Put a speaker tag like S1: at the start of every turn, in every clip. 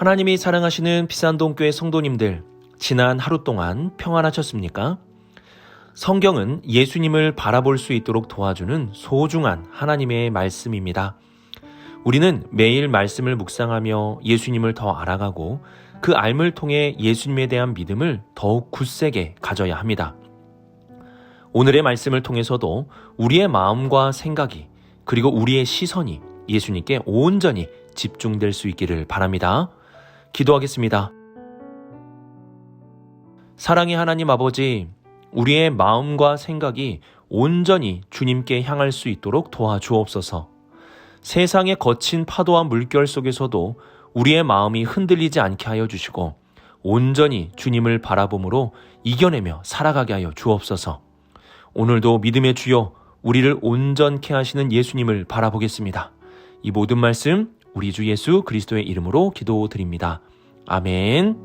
S1: 하나님이 사랑하시는 비산동교회 성도님들, 지난 하루 동안 평안하셨습니까? 성경은 예수님을 바라볼 수 있도록 도와주는 소중한 하나님의 말씀입니다. 우리는 매일 말씀을 묵상하며 예수님을 더 알아가고 그 알을 통해 예수님에 대한 믿음을 더욱 굳세게 가져야 합니다. 오늘의 말씀을 통해서도 우리의 마음과 생각이 그리고 우리의 시선이 예수님께 온전히 집중될 수 있기를 바랍니다. 기도하겠습니다. 사랑의 하나님 아버지, 우리의 마음과 생각이 온전히 주님께 향할 수 있도록 도와주옵소서. 세상의 거친 파도와 물결 속에서도 우리의 마음이 흔들리지 않게 하여 주시고 온전히 주님을 바라봄으로 이겨내며 살아가게 하여 주옵소서. 오늘도 믿음의 주여, 우리를 온전케 하시는 예수님을 바라보겠습니다. 이 모든 말씀 우리 주 예수 그리스도의 이름으로 기도드립니다. 아멘.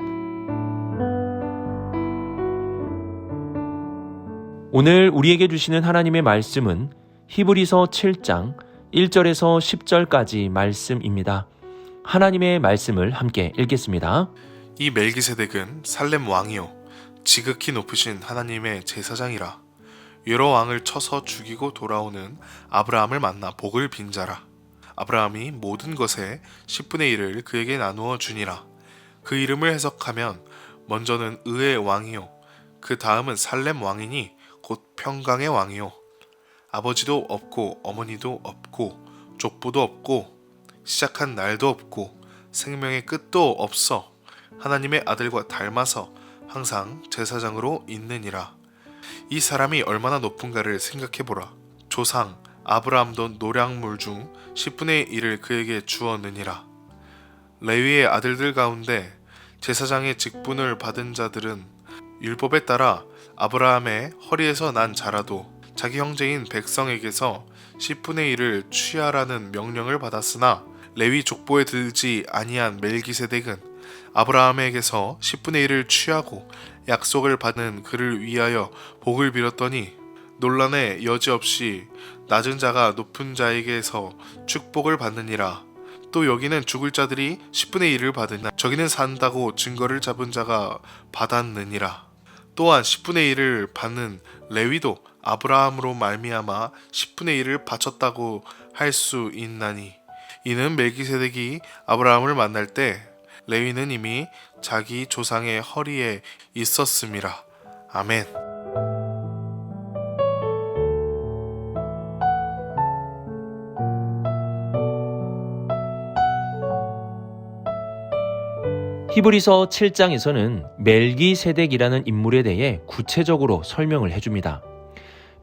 S1: 오늘 우리에게 주시는 하나님의 말씀은 히브리서 7장 1절에서 10절까지 말씀입니다. 하나님의 말씀을 함께 읽겠습니다.
S2: 이 멜기세덱은 살렘 왕이요 지극히 높으신 하나님의 제사장이라. 여러 왕을 쳐서 죽이고 돌아오는 아브라함을 만나 복을 빈 자라. 아브라함이 모든 것의 10분의 1을 그에게 나누어 주니라. 그 이름을 해석하면 먼저는 의의 왕이요 그 다음은 살렘 왕이니 곧 평강의 왕이요 아버지도 없고 어머니도 없고 족보도 없고 시작한 날도 없고 생명의 끝도 없어 하나님의 아들과 닮아서 항상 제사장으로 있느니라. 이 사람이 얼마나 높은가를 생각해보라. 조상 아브라함도 노량물 중 10분의 1을 그에게 주었느니라. 레위의 아들들 가운데 제사장의 직분을 받은 자들은 율법에 따라 아브라함의 허리에서 난 자라도 자기 형제인 백성에게서 10분의 1을 취하라는 명령을 받았으나 레위 족보에 들지 아니한 멜기세덱은 아브라함에게서 10분의 1을 취하고 약속을 받은 그를 위하여 복을 빌었더니 논란에 여지없이 낮은 자가 높은 자에게서 축복을 받느니라. 또 여기는 죽을 자들이 10분의 1을 받으나 저기는 산다고 증거를 잡은 자가 받았느니라. 또한 10분의 1을 받는 레위도 아브라함으로 말미암아 10분의 1을 바쳤다고 할 수 있나니 이는 멜기세덱이 아브라함을 만날 때 레위는 이미 자기 조상의 허리에 있었음이라. 아멘.
S1: 히브리서 7장에서는 멜기세덱이라는 인물에 대해 구체적으로 설명을 해줍니다.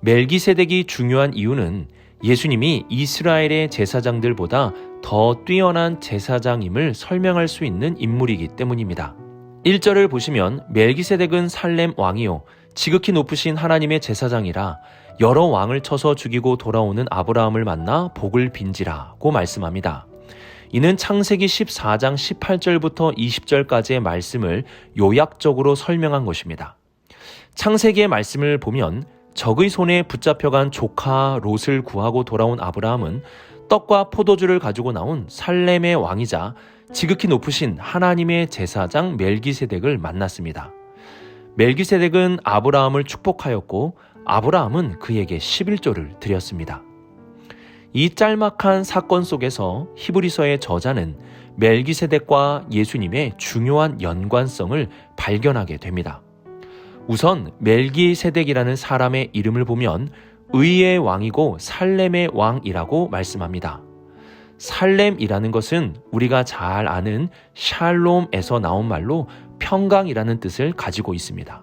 S1: 멜기세덱이 중요한 이유는 예수님이 이스라엘의 제사장들보다 더 뛰어난 제사장임을 설명할 수 있는 인물이기 때문입니다. 1절을 보시면 멜기세덱은 살렘 왕이요 지극히 높으신 하나님의 제사장이라 여러 왕을 쳐서 죽이고 돌아오는 아브라함을 만나 복을 빈지라고 말씀합니다. 이는 창세기 14장 18절부터 20절까지의 말씀을 요약적으로 설명한 것입니다. 창세기의 말씀을 보면 적의 손에 붙잡혀간 조카 롯을 구하고 돌아온 아브라함은 떡과 포도주를 가지고 나온 살렘의 왕이자 지극히 높으신 하나님의 제사장 멜기세덱을 만났습니다. 멜기세덱은 아브라함을 축복하였고 아브라함은 그에게 11조를 드렸습니다. 이 짤막한 사건 속에서 히브리서의 저자는 멜기세덱과 예수님의 중요한 연관성을 발견하게 됩니다. 우선 멜기세덱이라는 사람의 이름을 보면 의의 왕이고 살렘의 왕이라고 말씀합니다. 살렘이라는 것은 우리가 잘 아는 샬롬에서 나온 말로 평강이라는 뜻을 가지고 있습니다.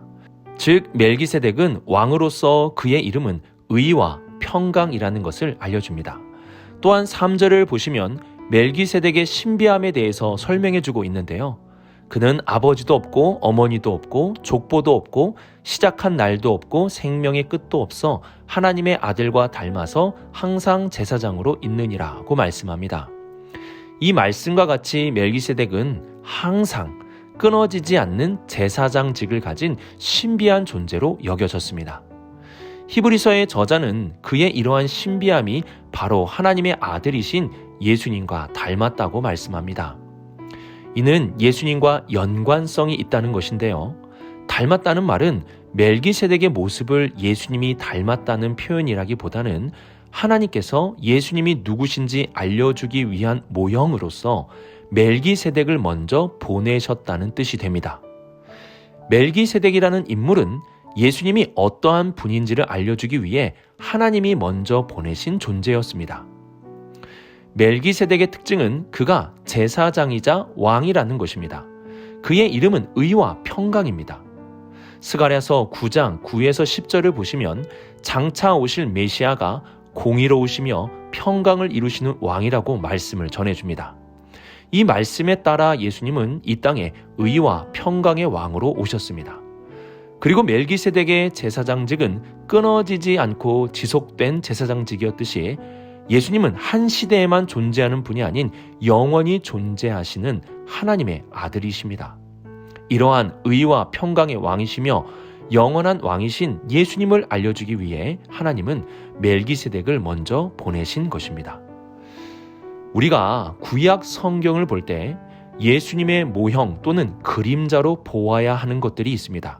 S1: 즉 멜기세덱은 왕으로서 그의 이름은 의와 평강이라는 것을 알려줍니다. 또한 3절을 보시면 멜기세덱의 신비함에 대해서 설명해주고 있는데요. 그는 아버지도 없고 어머니도 없고 족보도 없고 시작한 날도 없고 생명의 끝도 없어 하나님의 아들과 닮아서 항상 제사장으로 있느니라고 말씀합니다. 이 말씀과 같이 멜기세덱은 항상 끊어지지 않는 제사장직을 가진 신비한 존재로 여겨졌습니다. 히브리서의 저자는 그의 이러한 신비함이 바로 하나님의 아들이신 예수님과 닮았다고 말씀합니다. 이는 예수님과 연관성이 있다는 것인데요. 닮았다는 말은 멜기세덱의 모습을 예수님이 닮았다는 표현이라기보다는 하나님께서 예수님이 누구신지 알려주기 위한 모형으로서 멜기세덱을 먼저 보내셨다는 뜻이 됩니다. 멜기세덱이라는 인물은 예수님이 어떠한 분인지를 알려주기 위해 하나님이 먼저 보내신 존재였습니다. 멜기세덱의 특징은 그가 제사장이자 왕이라는 것입니다. 그의 이름은 의와 평강입니다. 스가랴서 9장 9에서 10절을 보시면 장차 오실 메시아가 공의로우시며 평강을 이루시는 왕이라고 말씀을 전해줍니다. 이 말씀에 따라 예수님은 이 땅에 의와 평강의 왕으로 오셨습니다. 그리고 멜기세덱의 제사장직은 끊어지지 않고 지속된 제사장직이었듯이 예수님은 한 시대에만 존재하는 분이 아닌 영원히 존재하시는 하나님의 아들이십니다. 이러한 의와 평강의 왕이시며 영원한 왕이신 예수님을 알려주기 위해 하나님은 멜기세덱을 먼저 보내신 것입니다. 우리가 구약 성경을 볼 때 예수님의 모형 또는 그림자로 보아야 하는 것들이 있습니다.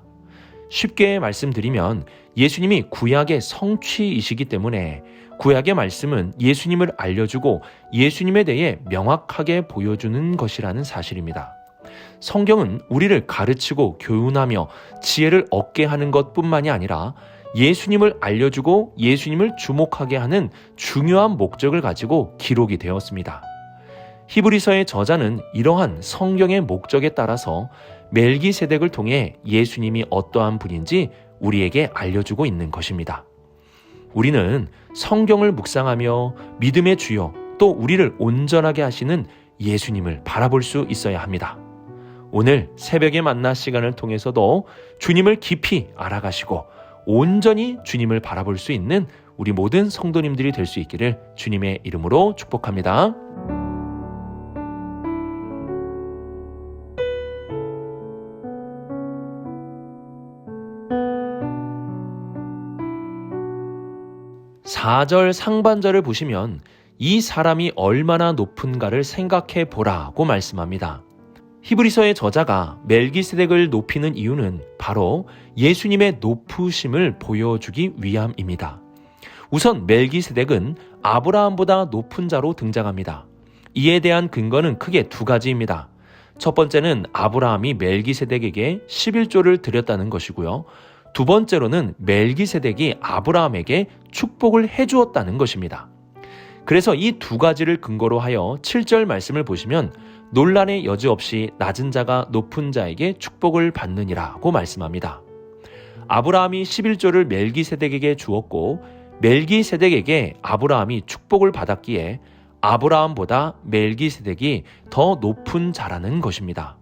S1: 쉽게 말씀드리면 예수님이 구약의 성취이시기 때문에 구약의 말씀은 예수님을 알려주고 예수님에 대해 명확하게 보여주는 것이라는 사실입니다. 성경은 우리를 가르치고 교훈하며 지혜를 얻게 하는 것뿐만이 아니라 예수님을 알려주고 예수님을 주목하게 하는 중요한 목적을 가지고 기록이 되었습니다. 히브리서의 저자는 이러한 성경의 목적에 따라서 멜기세덱을 통해 예수님이 어떠한 분인지 우리에게 알려주고 있는 것입니다. 우리는 성경을 묵상하며 믿음의 주여 또 우리를 온전하게 하시는 예수님을 바라볼 수 있어야 합니다. 오늘 새벽의 만나 시간을 통해서도 주님을 깊이 알아가시고 온전히 주님을 바라볼 수 있는 우리 모든 성도님들이 될 수 있기를 주님의 이름으로 축복합니다. (4절) 상반절을 보시면 이 사람이 얼마나 높은가를 생각해 보라고 말씀합니다. 히브리서의 저자가 멜기세덱을 높이는 이유는 바로 예수님의 높으심을 보여주기 위함입니다. 우선 멜기세덱은 아브라함보다 높은 자로 등장합니다. 이에 대한 근거는 크게 두 가지입니다. 첫 번째는 아브라함이 멜기세덱에게 11조를 드렸다는 것이고요. 두 번째로는 멜기세덱이 아브라함에게 축복을 해주었다는 것입니다. 그래서 이 두 가지를 근거로 하여 7절 말씀을 보시면 논란의 여지 없이 낮은 자가 높은 자에게 축복을 받느니라고 말씀합니다. 아브라함이 11조를 멜기세덱에게 주었고 멜기세덱에게 아브라함이 축복을 받았기에 아브라함보다 멜기세덱이 더 높은 자라는 것입니다.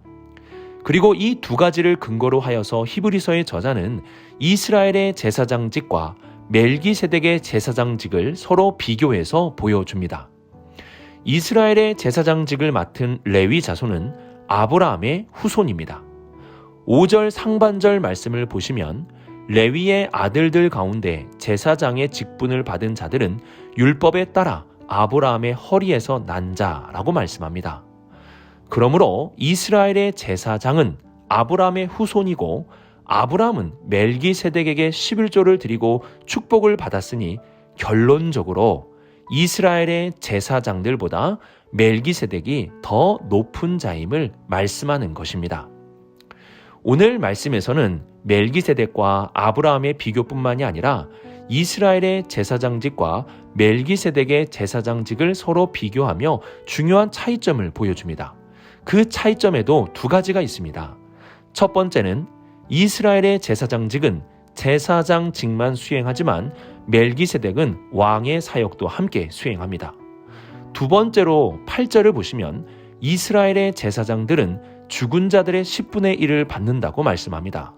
S1: 그리고 이 두 가지를 근거로 하여서 히브리서의 저자는 이스라엘의 제사장직과 멜기세덱의 제사장직을 서로 비교해서 보여줍니다. 이스라엘의 제사장직을 맡은 레위 자손은 아브라함의 후손입니다. 5절 상반절 말씀을 보시면 레위의 아들들 가운데 제사장의 직분을 받은 자들은 율법에 따라 아브라함의 허리에서 난 자라고 말씀합니다. 그러므로 이스라엘의 제사장은 아브라함의 후손이고 아브라함은 멜기세덱에게 11조를 드리고 축복을 받았으니 결론적으로 이스라엘의 제사장들보다 멜기세덱이 더 높은 자임을 말씀하는 것입니다. 오늘 말씀에서는 멜기세덱과 아브라함의 비교뿐만이 아니라 이스라엘의 제사장직과 멜기세덱의 제사장직을 서로 비교하며 중요한 차이점을 보여줍니다. 그 차이점에도 두 가지가 있습니다. 첫 번째는 이스라엘의 제사장직은 제사장직만 수행하지만 멜기세덱은 왕의 사역도 함께 수행합니다. 두 번째로 8절을 보시면 이스라엘의 제사장들은 죽은 자들의 10분의 1을 받는다고 말씀합니다.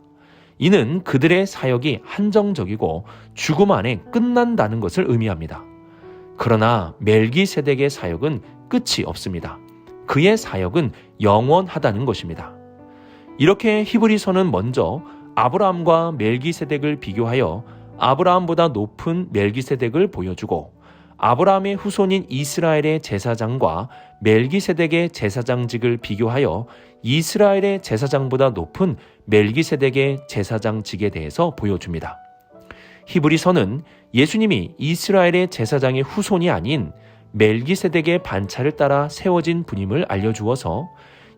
S1: 이는 그들의 사역이 한정적이고 죽음 안에 끝난다는 것을 의미합니다. 그러나 멜기세덱의 사역은 끝이 없습니다. 그의 사역은 영원하다는 것입니다. 이렇게 히브리서는 먼저 아브라함과 멜기세덱을 비교하여 아브라함보다 높은 멜기세덱을 보여주고 아브라함의 후손인 이스라엘의 제사장과 멜기세덱의 제사장직을 비교하여 이스라엘의 제사장보다 높은 멜기세덱의 제사장직에 대해서 보여줍니다. 히브리서는 예수님이 이스라엘의 제사장의 후손이 아닌 멜기세덱의 반차를 따라 세워진 분임을 알려주어서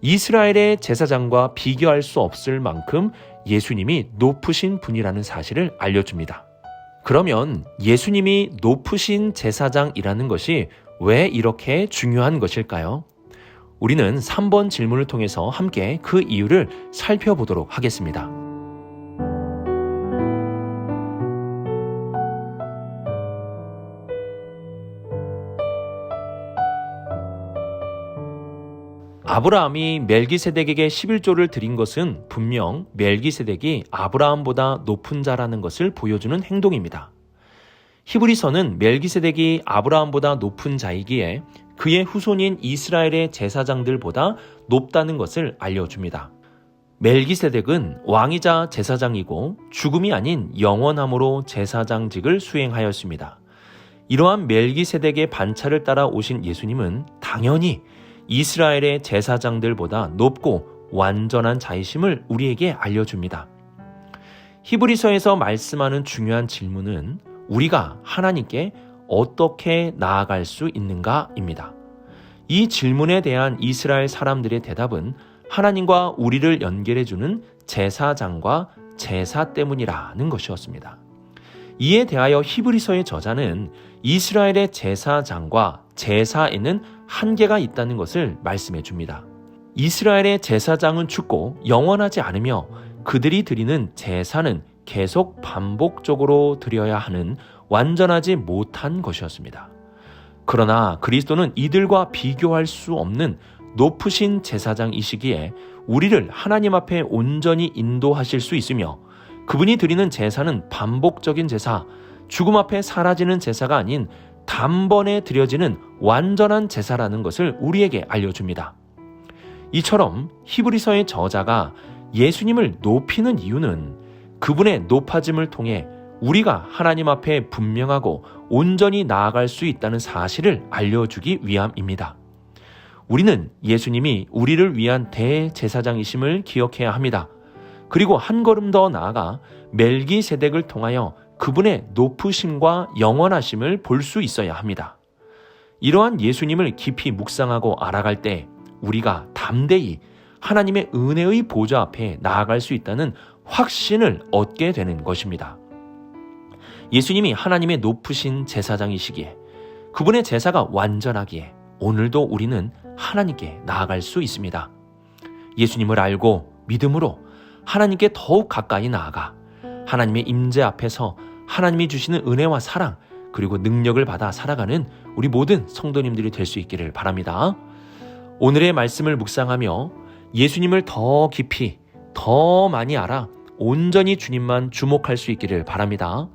S1: 이스라엘의 제사장과 비교할 수 없을 만큼 예수님이 높으신 분이라는 사실을 알려줍니다. 그러면 예수님이 높으신 제사장이라는 것이 왜 이렇게 중요한 것일까요? 우리는 3번 질문을 통해서 함께 그 이유를 살펴보도록 하겠습니다. 아브라함이 멜기세덱에게 11조를 드린 것은 분명 멜기세덱이 아브라함보다 높은 자라는 것을 보여주는 행동입니다. 히브리서는 멜기세덱이 아브라함보다 높은 자이기에 그의 후손인 이스라엘의 제사장들보다 높다는 것을 알려줍니다. 멜기세덱은 왕이자 제사장이고 죽음이 아닌 영원함으로 제사장직을 수행하였습니다. 이러한 멜기세덱의 반차를 따라 오신 예수님은 당연히 이스라엘의 제사장들보다 높고 완전한 자이심을 우리에게 알려줍니다. 히브리서에서 말씀하는 중요한 질문은 우리가 하나님께 어떻게 나아갈 수 있는가입니다. 이 질문에 대한 이스라엘 사람들의 대답은 하나님과 우리를 연결해주는 제사장과 제사 때문이라는 것이었습니다. 이에 대하여 히브리서의 저자는 이스라엘의 제사장과 제사에는 한계가 있다는 것을 말씀해 줍니다. 이스라엘의 제사장은 죽고 영원하지 않으며 그들이 드리는 제사는 계속 반복적으로 드려야 하는 완전하지 못한 것이었습니다. 그러나 그리스도는 이들과 비교할 수 없는 높으신 제사장이시기에 우리를 하나님 앞에 온전히 인도하실 수 있으며 그분이 드리는 제사는 반복적인 제사, 죽음 앞에 사라지는 제사가 아닌 단번에 드려지는 완전한 제사라는 것을 우리에게 알려줍니다. 이처럼 히브리서의 저자가 예수님을 높이는 이유는 그분의 높아짐을 통해 우리가 하나님 앞에 분명하고 온전히 나아갈 수 있다는 사실을 알려주기 위함입니다. 우리는 예수님이 우리를 위한 대제사장이심을 기억해야 합니다. 그리고 한 걸음 더 나아가 멜기세덱을 통하여 그분의 높으심과 영원하심을 볼 수 있어야 합니다. 이러한 예수님을 깊이 묵상하고 알아갈 때 우리가 담대히 하나님의 은혜의 보좌 앞에 나아갈 수 있다는 확신을 얻게 되는 것입니다. 예수님이 하나님의 높으신 제사장이시기에 그분의 제사가 완전하기에 오늘도 우리는 하나님께 나아갈 수 있습니다. 예수님을 알고 믿음으로 하나님께 더욱 가까이 나아가 하나님의 임재 앞에서 하나님이 주시는 은혜와 사랑 그리고 능력을 받아 살아가는 우리 모든 성도님들이 될 수 있기를 바랍니다. 오늘의 말씀을 묵상하며 예수님을 더 깊이 더 많이 알아 온전히 주님만 주목할 수 있기를 바랍니다.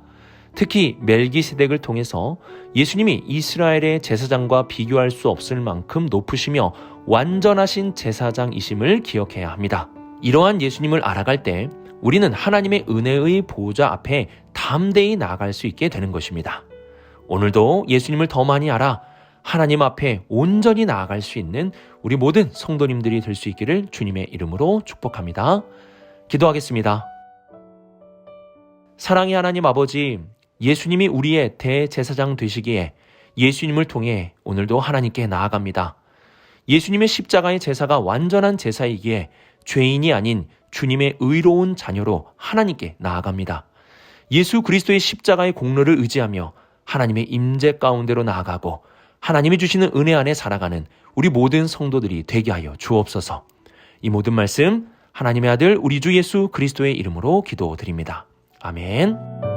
S1: 특히 멜기세덱을 통해서 예수님이 이스라엘의 제사장과 비교할 수 없을 만큼 높으시며 완전하신 제사장이심을 기억해야 합니다. 이러한 예수님을 알아갈 때 우리는 하나님의 은혜의 보좌 앞에 담대히 나아갈 수 있게 되는 것입니다. 오늘도 예수님을 더 많이 알아 하나님 앞에 온전히 나아갈 수 있는 우리 모든 성도님들이 될 수 있기를 주님의 이름으로 축복합니다. 기도하겠습니다. 사랑의 하나님 아버지, 예수님이 우리의 대제사장 되시기에 예수님을 통해 오늘도 하나님께 나아갑니다. 예수님의 십자가의 제사가 완전한 제사이기에 죄인이 아닌 주님의 의로운 자녀로 하나님께 나아갑니다. 예수 그리스도의 십자가의 공로를 의지하며 하나님의 임재 가운데로 나아가고 하나님이 주시는 은혜 안에 살아가는 우리 모든 성도들이 되게 하여 주옵소서. 이 모든 말씀 하나님의 아들 우리 주 예수 그리스도의 이름으로 기도드립니다. 아멘.